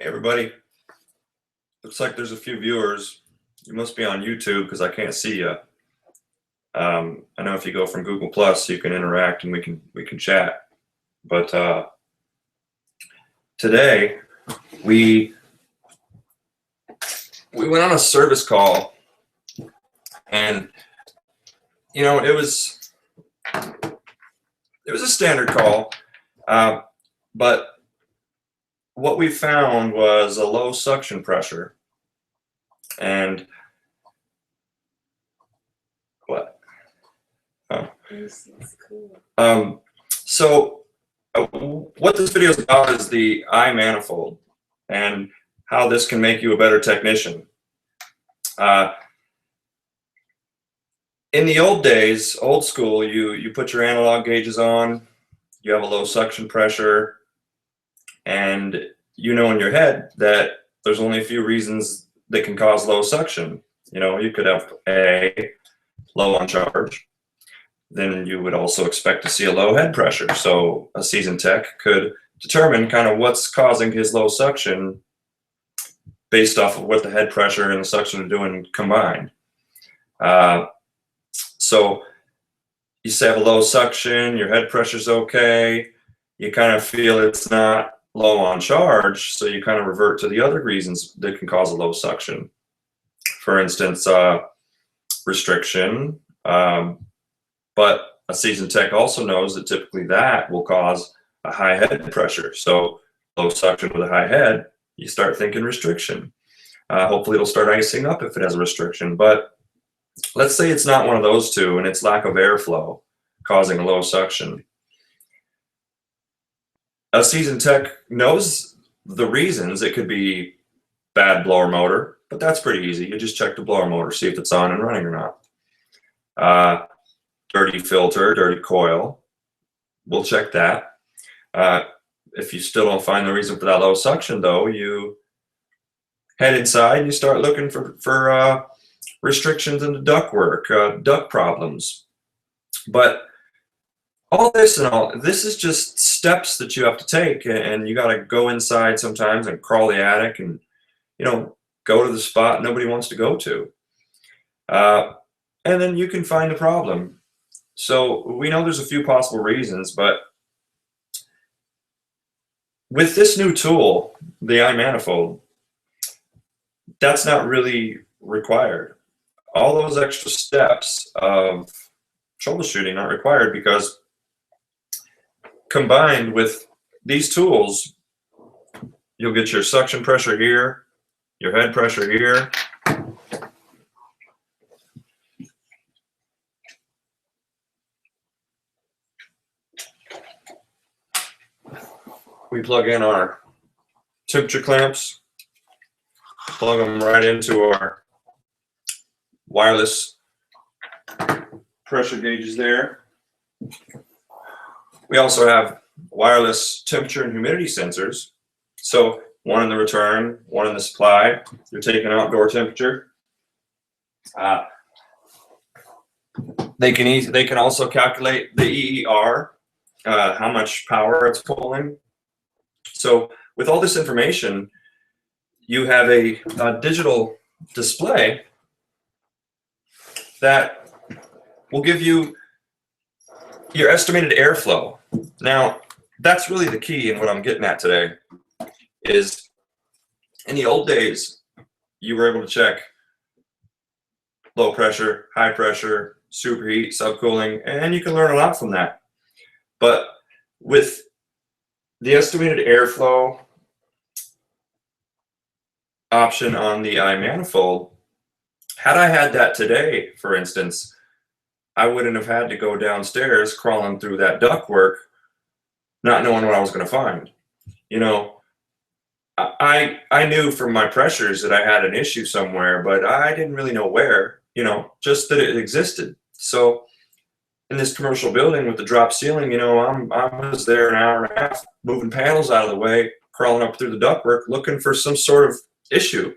Hey everybody, looks like there's a few viewers. You must be on YouTube because I can't see you. I know if you go from Google Plus, you can interact and we can chat. But today we went on a service call, and you know it was a standard call, but what we found was a low suction pressure. And what? Oh. So what this video is about is the I-Manifold and how this can make you a better technician. In the old days, old school, you put your analog gauges on, you have a low suction pressure, and you know in your head that there's only a few reasons that can cause low suction. You know, you could have a low on charge. Then you would also expect to see a low head pressure. So a seasoned tech could determine kind of what's causing his low suction based off of what the head pressure and the suction are doing combined. So you say have a low suction, your head pressure's okay, you kind of feel it's not low on charge, so you kind of revert to the other reasons that can cause a low suction. For instance, restriction, but a seasoned tech also knows that typically that will cause a high head pressure. So low suction with a high head, you start thinking restriction. Hopefully it'll start icing up if it has a restriction, but let's say it's not one of those two and it's lack of airflow causing a low suction. A seasoned tech knows the reasons. It could be bad blower motor, but that's pretty easy. You just check the blower motor, see if it's on and running or not. Dirty filter, dirty coil, we'll check that. If you still don't find the reason for that low suction though, you head inside, you start looking for restrictions in the duct work, duct problems. But all this is just steps that you have to take, and you got to go inside sometimes and crawl the attic and, you know, go to the spot nobody wants to go to. And then you can find the problem. So we know there's a few possible reasons, but with this new tool, the I-Manifold, that's not really required. All those extra steps of troubleshooting aren't required because combined with these tools, you'll get your suction pressure here, your head pressure here. We plug in our temperature clamps, plug them right into our wireless pressure gauges there. We also have wireless temperature and humidity sensors. So one in the return, one in the supply. You're taking outdoor temperature. They can also calculate the EER, how much power it's pulling. So with all this information, you have a digital display that will give you your estimated airflow. Now, that's really the key in what I'm getting at today, is in the old days, you were able to check low pressure, high pressure, superheat, subcooling, and you can learn a lot from that. But with the estimated airflow option on the I-Manifold, had I had that today, for instance, I wouldn't have had to go downstairs crawling through that ductwork, not knowing what I was going to find. You know, I knew from my pressures that I had an issue somewhere, but I didn't really know where, you know, just that it existed. So in this commercial building with the drop ceiling, you know, I was there an hour and a half moving panels out of the way, crawling up through the ductwork, looking for some sort of issue.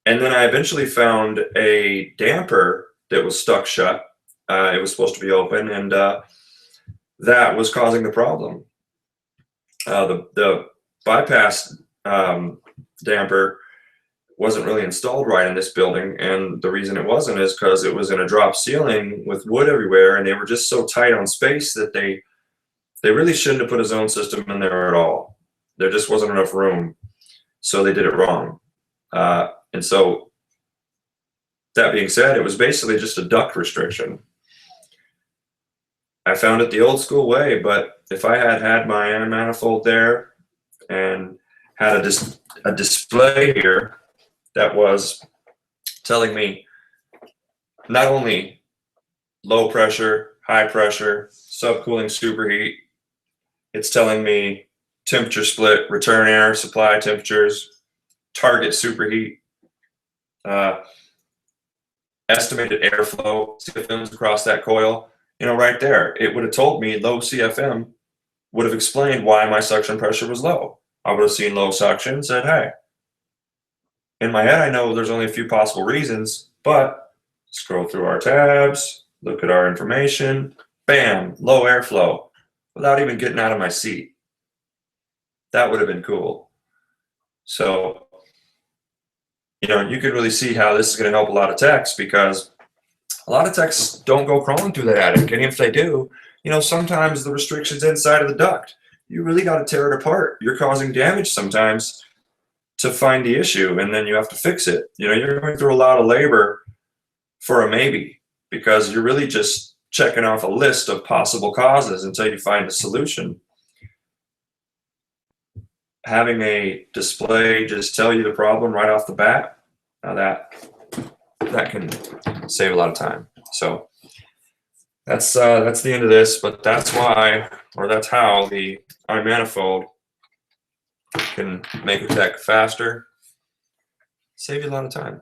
And then I eventually found a damper that was stuck shut. It was supposed to be open, and that was causing the problem. The bypass damper wasn't really installed right in this building, and the reason it wasn't is because it was in a drop ceiling with wood everywhere, and they were just so tight on space that they really shouldn't have put a zone system in there at all. There just wasn't enough room, so they did it wrong. And so, that being said, it was basically just a duct restriction. I found it the old school way, but if I had had my I-Manifold there and had a display here that was telling me not only low pressure, high pressure, subcooling, superheat, it's telling me temperature split, return air, supply temperatures, target superheat, estimated airflow, CFMs across that coil. You know, right there, it would have told me low CFM, would have explained why my suction pressure was low. I would have seen low suction and said, hey. In my head, I know there's only a few possible reasons, but scroll through our tabs, look at our information, bam, low airflow, without even getting out of my seat. That would have been cool. So, you know, you could really see how this is going to help a lot of techs, because a lot of techs don't go crawling through that attic. And if they do, you know, sometimes the restriction's inside of the duct. You really got to tear it apart. You're causing damage sometimes to find the issue, and then you have to fix it. You know, you're going through a lot of labor for a maybe, because you're really just checking off a list of possible causes until you find a solution. Having a display just tell you the problem right off the bat, now that can save a lot of time. So that's the end of this, but that's why, or that's how the iManifold can make a tech faster, save you a lot of time.